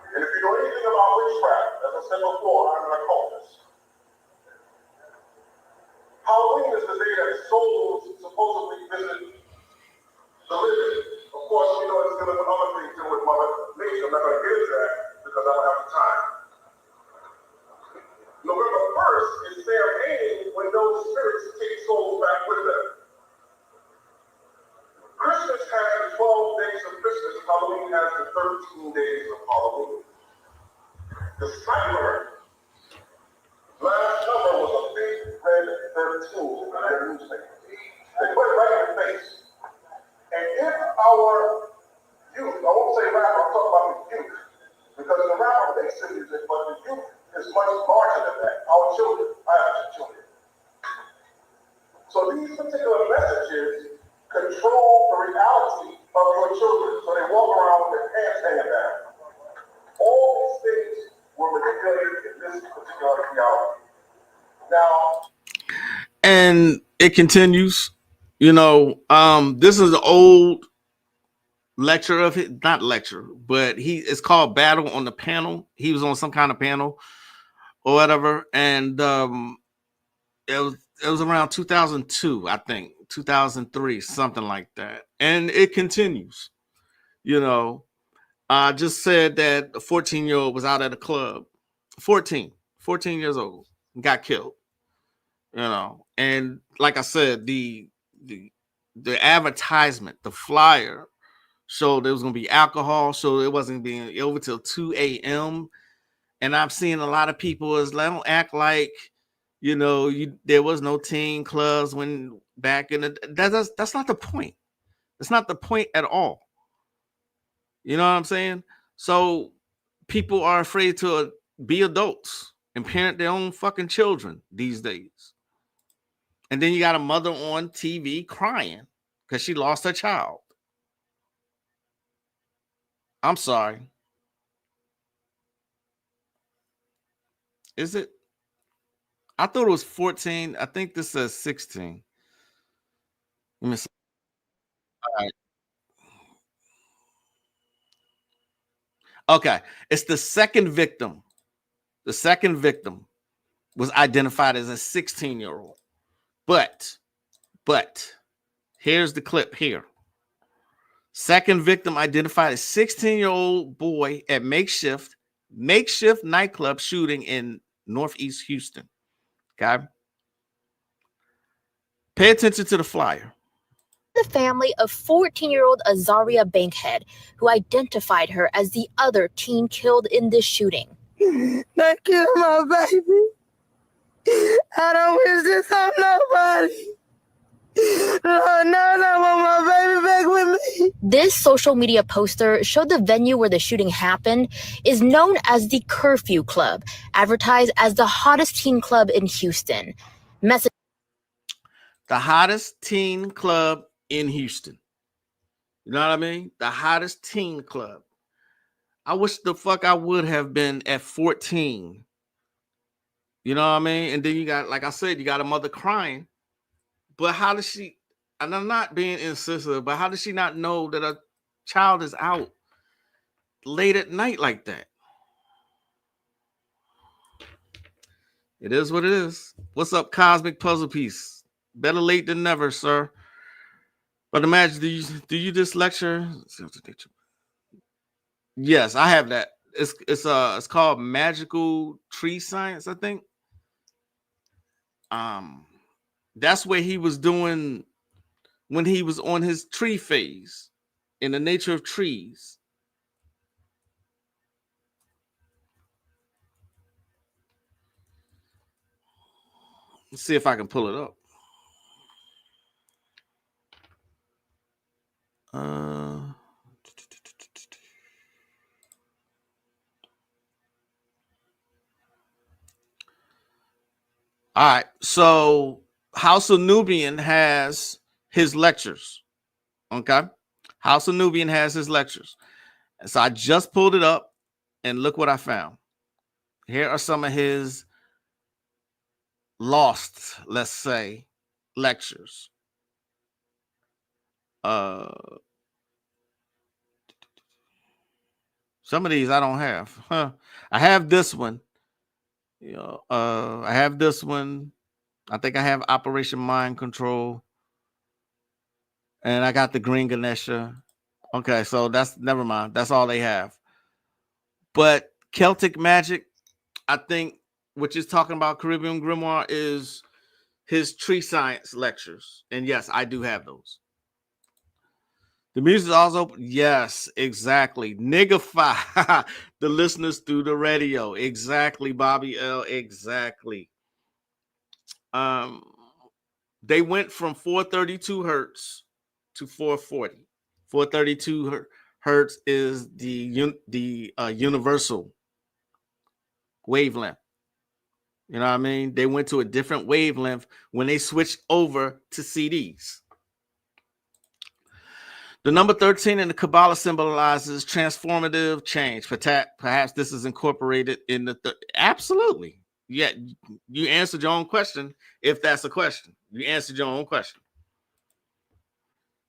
And if you know anything about witchcraft, as I said before, I'm an occultist. Halloween is the day that souls supposedly visit the living. Of course, we know it's going to be other things dealing with Mother Nature. I'm not going to get into that because I don't have the time. November 1st is their aim when those spirits take souls back with them. Christmas has the 12 days of Christmas. Halloween has the 13 days of Halloween. The cyber last number was a big red 13 in their newspaper. They put it right in your face. And if our youth, I won't say rapper, I'm talking about the youth, because the rapper makes the music, but the youth is much larger than that. Our children, I have two children. So these particular messages control the reality of your children. So they walk around with their pants hanging down. All these things were manipulated in this particular reality. Now, and it continues. You know, this is an old lecture of it, not lecture, but it's called Battle on the Panel. He was on some kind of panel or whatever, and it was around 2002, I think, 2003, something like that. And it continues. You know, I just said that a 14-year-old was out at a club, 14 years old, got killed. You know, and like I said, the advertisement, the flyer showed there was going to be alcohol, so it wasn't being over till 2 a.m. And I've seen a lot of people don't act like, you know, there was no teen clubs when back in the that's not the point. That's not the point at all. You know what I'm saying? So people are afraid to be adults and parent their own fucking children these days. And then you got a mother on TV crying because she lost her child. I'm sorry. Is it? I thought it was 14. I think this says 16. Let me see. All right. Okay. It's the second victim. The second victim was identified as a 16-year-old. But here's the clip here. Second victim identified as 16-year-old boy at makeshift nightclub shooting in Northeast Houston. Okay. Pay attention to the flyer. The family of 14-year-old Azaria Bankhead, who identified her as the other teen killed in this shooting. They killed my baby. I don't wish this on nobody. No, I want my baby back with me. This social media poster showed the venue where the shooting happened is known as the Curfew Club, advertised as the hottest teen club in Houston. The hottest teen club in Houston. You know what I mean? The hottest teen club. I wish the fuck I would have been at 14. You know what I mean? And then you got, like I said, you got a mother crying. But how does she, and I'm not being insensitive, but how does she not know that a child is out late at night like that? It is what it is. What's up, Cosmic Puzzle Piece? Better late than never, sir. But imagine, do you just lecture? Yes, I have that. It's called Magical Tree Science, I think. That's where he was doing when he was on his tree phase in the nature of trees. Let's see if I can pull it up. All right. So House of Nubian has his lectures. Okay. House of Nubian has his lectures. And so I just pulled it up and look what I found. Here are some of his lost, let's say, lectures. Some of these I don't have. I have this one. I have this one. I think I have Operation Mind Control. And I got the Green Ganesha. Okay, so that's never mind. That's all they have. But Celtic Magic, I think, which is talking about Caribbean Grimoire, is his tree science lectures. And yes, I do have those. The music is also, yes, exactly. Niggify the listeners through the radio. Exactly, Bobby L. Exactly. They went from 432 hertz to 440. 432 hertz is the universal wavelength. You know what I mean? They went to a different wavelength when they switched over to CDs. The number 13 in the Kabbalah symbolizes transformative change. Perhaps this is incorporated in the absolutely. Yeah, you answered your own question. If that's a question, you answered your own question.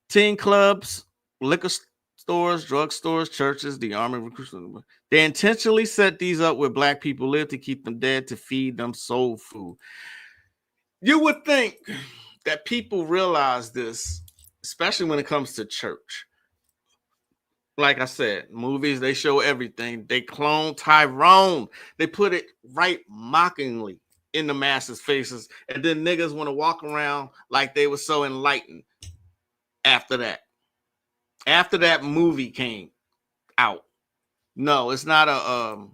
Teen clubs, liquor stores, drug stores, churches, the army recruits. They intentionally set these up where black people live to keep them dead, to feed them soul food. You would think that people realize this, especially when it comes to church. Like I said, movies, they show everything. They clone Tyrone. They put it right mockingly in the masses' faces. And then niggas want to walk around like they were so enlightened after that. After that movie came out. No, it's not a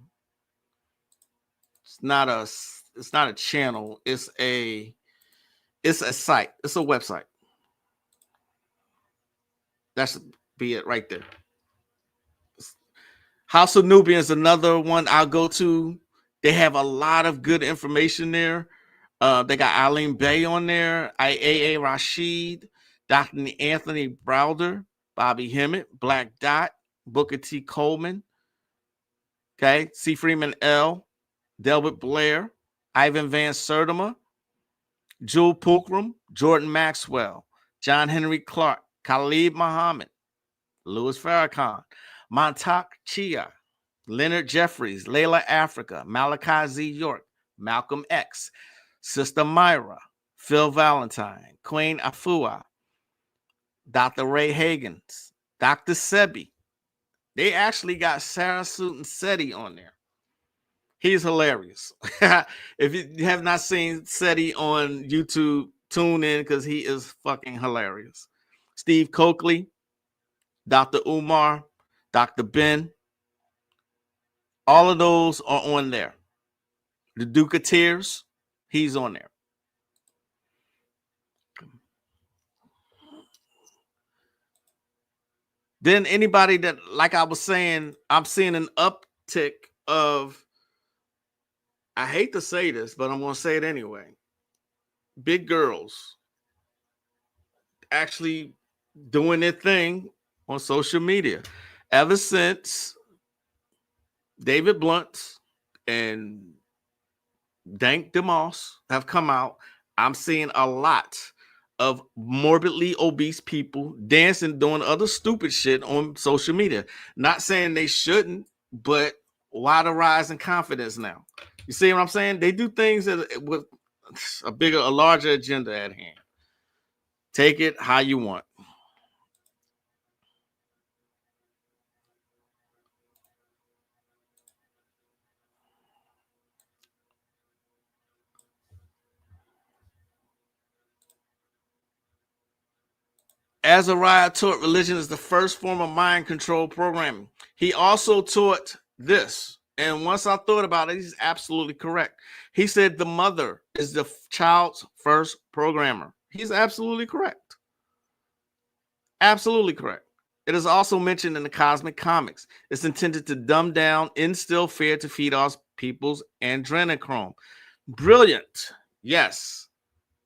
channel. It's a site. It's a website. That should be it right there. House of Nubian is another one I'll go to. They have a lot of good information there. They got Eileen Bay on there, A.A. Rashid, Dr. Anthony Browder, Bobby Hemmett, Black Dot, Booker T. Coleman, okay, C. Freeman L., Delbert Blair, Ivan Van Sertima, Jewel Pookrum, Jordan Maxwell, John Henry Clark, Khalid Muhammad, Louis Farrakhan, Montauk Chia, Leonard Jeffries, Layla Africa, Malachi Z. York, Malcolm X, Sister Myra, Phil Valentine, Queen Afua, Dr. Ray Hagans, Dr. Sebi. They actually got Sarah Sutton Seti on there. He's hilarious. If you have not seen Seti on YouTube, tune in because he is fucking hilarious. Steve Coakley, Dr. Umar, Dr. Ben, all of those are on there. The Duke of Tears, he's on there. Then anybody that, like I was saying, I'm seeing an uptick of, I hate to say this, but I'm going to say it anyway. Big girls actually doing their thing on social media. Ever since David Blunt and Dank DeMoss have come out, I'm seeing a lot of morbidly obese people dancing, doing other stupid shit on social media. Not saying they shouldn't, but why the rise in confidence now? You see what I'm saying? They do things with a larger agenda at hand. Take it how you want. Azariah taught religion is the first form of mind control programming. He also taught this. And once I thought about it, he's absolutely correct. He said the mother is the child's first programmer. He's absolutely correct. Absolutely correct. It is also mentioned in the cosmic comics. It's intended to dumb down, instill fear to feed off people's adrenochrome. Brilliant. Yes.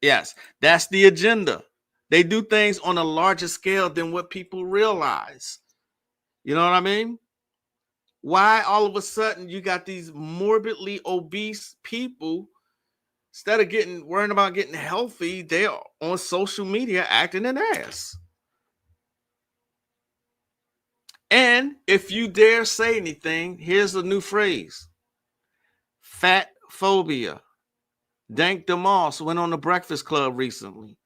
Yes. That's the agenda. They do things on a larger scale than what people realize. You know what I mean? Why all of a sudden you got these morbidly obese people, instead of worrying about getting healthy, they're on social media acting an ass. And if you dare say anything, here's a new phrase: fat phobia. Dank DeMoss went on the Breakfast Club recently,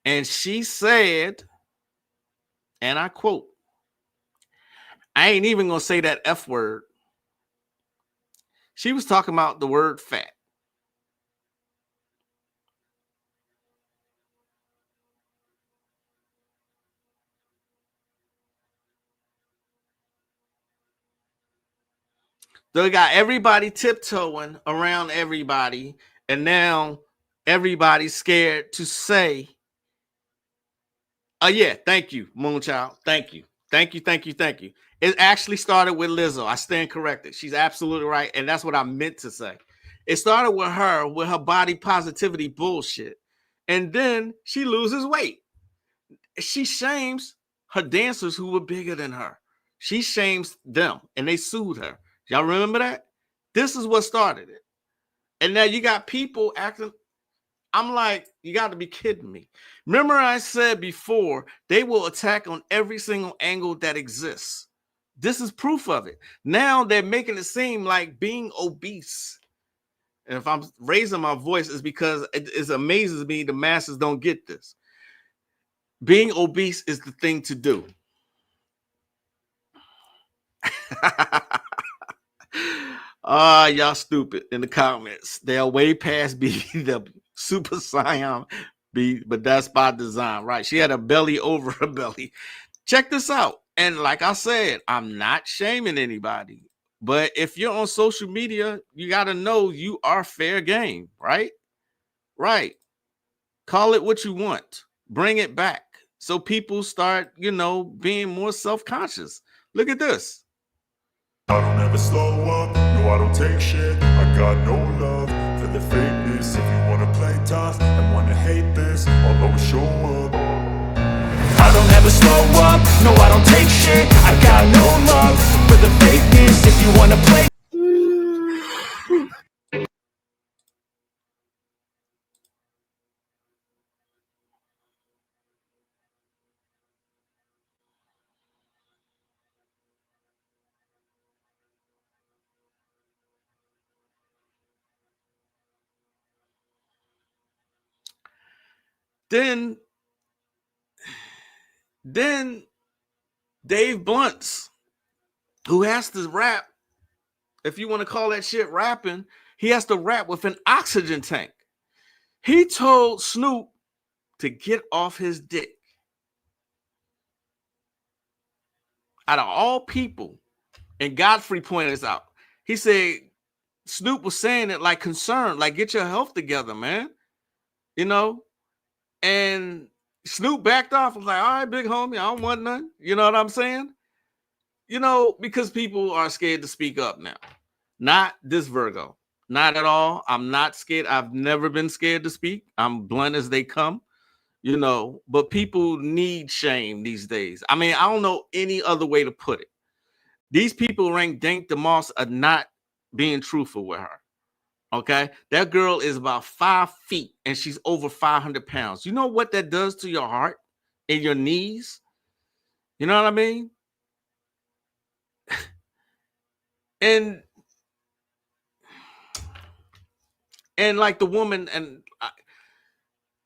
and she said, and I quote, I ain't even gonna say that F word. She was talking about the word fat. They got everybody tiptoeing around everybody, and now everybody's scared to say, oh yeah, thank you, Moonchild. Thank you. Thank you, thank you, thank you. It actually started with Lizzo. I stand corrected. She's absolutely right, and that's what I meant to say. It started with her body positivity bullshit, and then she loses weight. She shames her dancers who were bigger than her. She shames them, and they sued her. Y'all remember that? This is what started it. And now you got people acting. I'm like, you got to be kidding me. Remember I said before, they will attack on every single angle that exists. This is proof of it. Now they're making it seem like being obese. And if I'm raising my voice, is because it amazes me the masses don't get this. Being obese is the thing to do. Y'all stupid in the comments. They are way past BBW. Super Saiyan B, but that's by design, right? She had a belly over her belly. Check this out. And like I said, I'm not shaming anybody. But if you're on social media, you got to know you are fair game, right? Right. Call it what you want. Bring it back. So people start, being more self-conscious. Look at this. I don't ever slow up, no I don't take shit. I got no love for the fakeness. If you wanna play tough and wanna hate this, I'll always show up. I don't ever slow up, no I don't take shit. I got no love for the fakeness. If you wanna play Then Dave Blunts, who has to rap, if you want to call that shit rapping, he has to rap with an oxygen tank. He told Snoop to get off his dick. Out of all people, and Godfrey pointed this out, he said Snoop was saying it like concerned, like get your health together, man. And Snoop backed off. Was like, all right, big homie, I don't want none. You know what I'm saying? Because people are scared to speak up now. Not this Virgo. Not at all. I'm not scared. I've never been scared to speak. I'm blunt as they come, but people need shame these days. I mean, I don't know any other way to put it. These people rank Dank DeMoss are not being truthful with her. Okay, that girl is about 5 feet and she's over 500 pounds. You know what that does to your heart and your knees? You know what I mean? And like the woman, and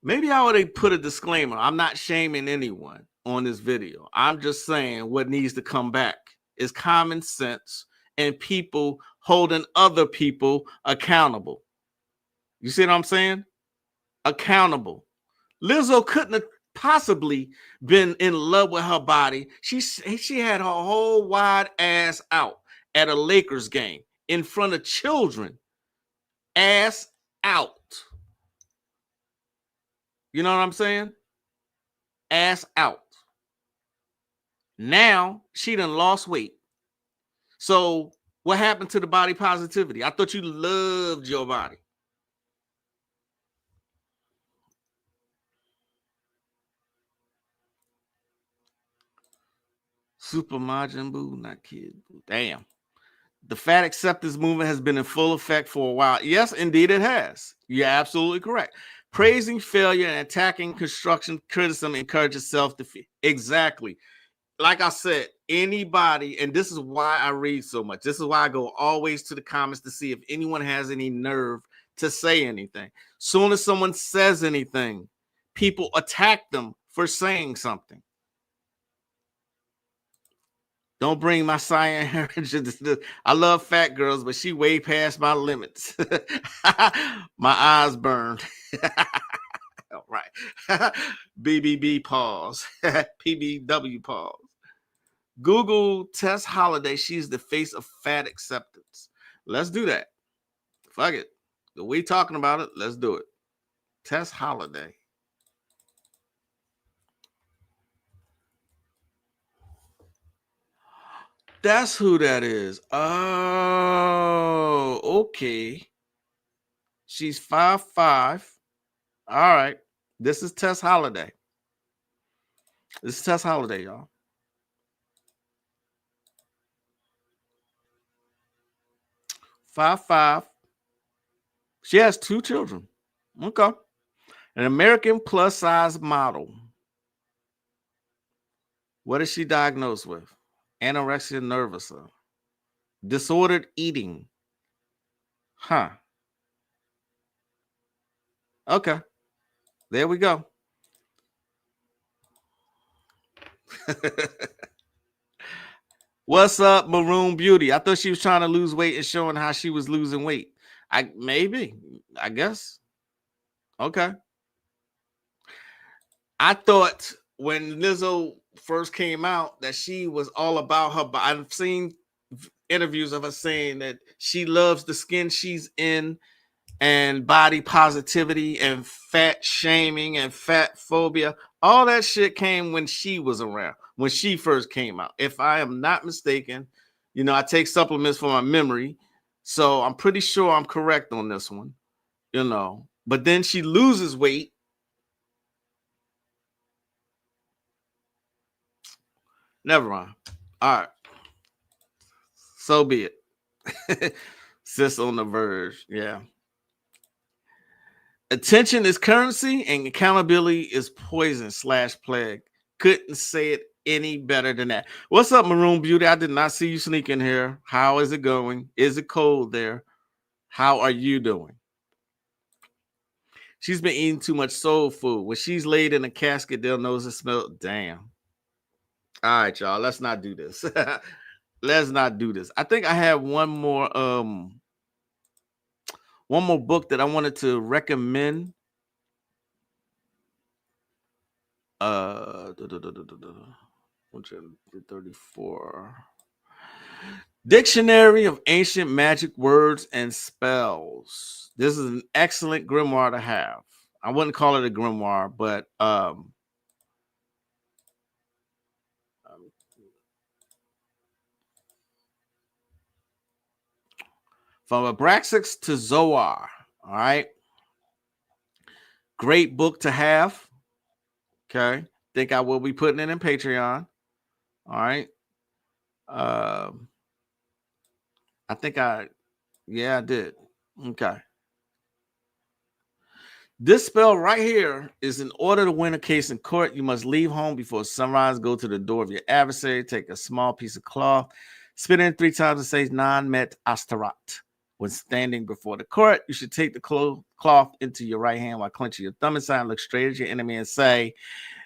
maybe I would put a disclaimer. I'm not shaming anyone on this video. I'm just saying what needs to come back is common sense and people holding other people accountable. You see what I'm saying? Accountable. Lizzo couldn't have possibly been in love with her body. She had her whole wide ass out. at a Lakers game in front of children. Ass out. You know what I'm saying? Ass out. Now she done lost weight. So what happened to the body positivity? I thought you loved your body. Super Majin Buu, not Kid Buu. Damn. The fat acceptance movement has been in full effect for a while. Yes, indeed it has. You're absolutely correct. Praising failure and attacking construction criticism encourages self-defeat. Exactly. Like I said, anybody, and this is why I read so much. This is why I go always to the comments to see if anyone has any nerve to say anything. Soon as someone says anything, people attack them for saying something. Don't bring my cyan heritage into this. I love fat girls, but she way past my limits. My eyes burned. All right. BBB pause. PBW pause. Google Tess Holiday. She's the face of fat acceptance. Let's do that. Fuck it. We talking about it. Let's do it. Tess Holiday. That's who that is. Oh, okay. She's 5'5". All right. This is Tess Holiday. This is Tess Holiday, y'all. Five. She has 2 children. Okay. An American plus size model. What is she diagnosed with? Anorexia nervosa. Disordered eating. Huh. Okay. There we go. What's up, Maroon Beauty? I thought she was trying to lose weight and showing how she was losing weight. I guess. Okay. I thought when Lizzo first came out that she was all about her, but I've seen interviews of her saying that she loves the skin she's in and body positivity and fat shaming and fat phobia. All that shit came when she was around, when she first came out. If I am not mistaken, I take supplements for my memory, so I'm pretty sure I'm correct on this one, But then she loses weight. Never mind. All right. So be it. Sis on the verge. Yeah. Attention is currency and accountability is poison / plague. Couldn't say it any better than that. What's up, Maroon Beauty? I did not see you sneak in here. How is it going? Is it cold there? How are you doing? She's been eating too much soul food. When she's laid in a casket, they'll know it smell. Damn. All right, y'all. Let's not do this. Let's not do this. I think I have one more book that I wanted to recommend. 134. Dictionary of Ancient Magic Words and Spells. This is an excellent grimoire to have. I wouldn't call it a grimoire, but from Abraxas to Zoar. All right. Great book to have. Okay. Think I will be putting it in Patreon. All right. I did. Okay. This spell right here is in order to win a case in court, you must leave home before sunrise, go to the door of your adversary, take a small piece of cloth, spit in 3 times and say Nan Met Astarat. When standing before the court, you should take the cloth into your right hand while clenching your thumb inside, look straight at your enemy and say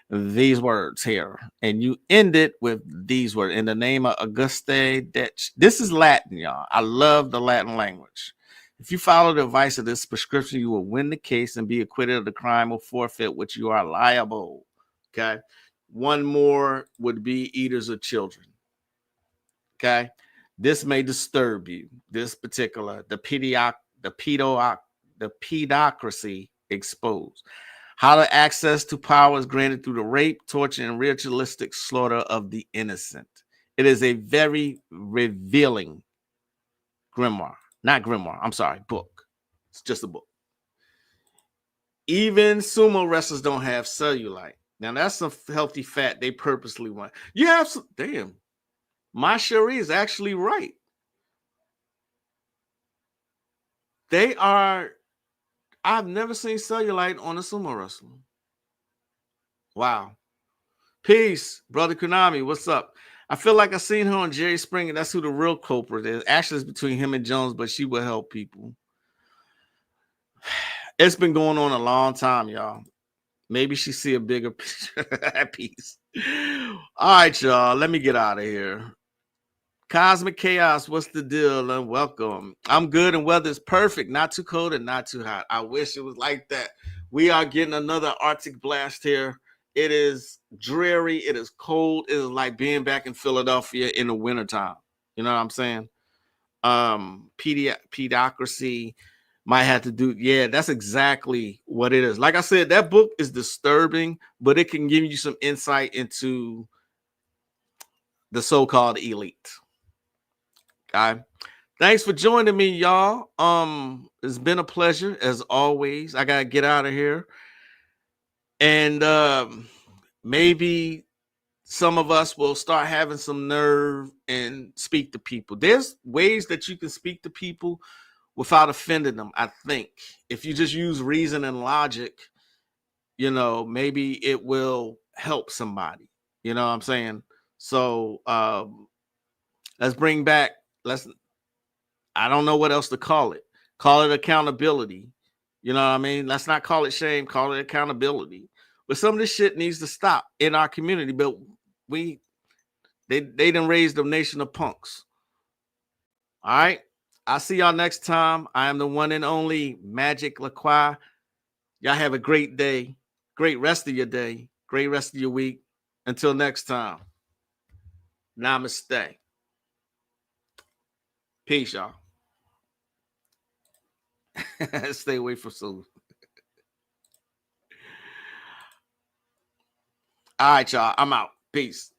these words here. And you end it with these words. In the name of Auguste Dech. This is Latin, y'all. I love the Latin language. If you follow the advice of this prescription, you will win the case and be acquitted of the crime or forfeit which you are liable. Okay. One more would be eaters of children. Okay. This may disturb you. This particular, the pedocracy exposed. How the access to power is granted through the rape, torture, and ritualistic slaughter of the innocent. It is a very revealing book. It's just a book. Even sumo wrestlers don't have cellulite. Now that's some healthy fat they purposely want. You have some, damn. My Cherie is actually right. I've never seen cellulite on a sumo wrestler. Wow. Peace, brother Konami. What's up? I feel like I seen her on Jerry Springer. That's who the real culprit is. Ashley's between him and Jones, but she will help people. It's been going on a long time, y'all. Maybe she see a bigger picture. Peace. All right, y'all. Let me get out of here. Cosmic Chaos, what's the deal? And welcome. I'm good and weather's perfect. Not too cold and not too hot. I wish it was like that. We are getting another Arctic blast here. It is dreary. It is cold. It is like being back in Philadelphia in the wintertime. You know what I'm saying? Pedocracy might have to do. Yeah, that's exactly what it is. Like I said, that book is disturbing, but it can give you some insight into the so-called elite. Okay. Thanks for joining me, y'all. It's been a pleasure as always. I gotta get out of here. And maybe some of us will start having some nerve and speak to people. There's ways that you can speak to people without offending them. I think if you just use reason and logic, you know, maybe it will help somebody. You know what I'm saying? So let's bring back, I don't know what else to call it. Call it accountability. You know what I mean? Let's not call it shame, call it accountability. But some of this shit needs to stop in our community. But they done raised a nation of punks. All right. I'll see y'all next time. I am the one and only Magick La Croix. Y'all have a great day. Great rest of your day. Great rest of your week. Until next time. Namaste. Peace, y'all. Stay away from food. All right, y'all. I'm out. Peace.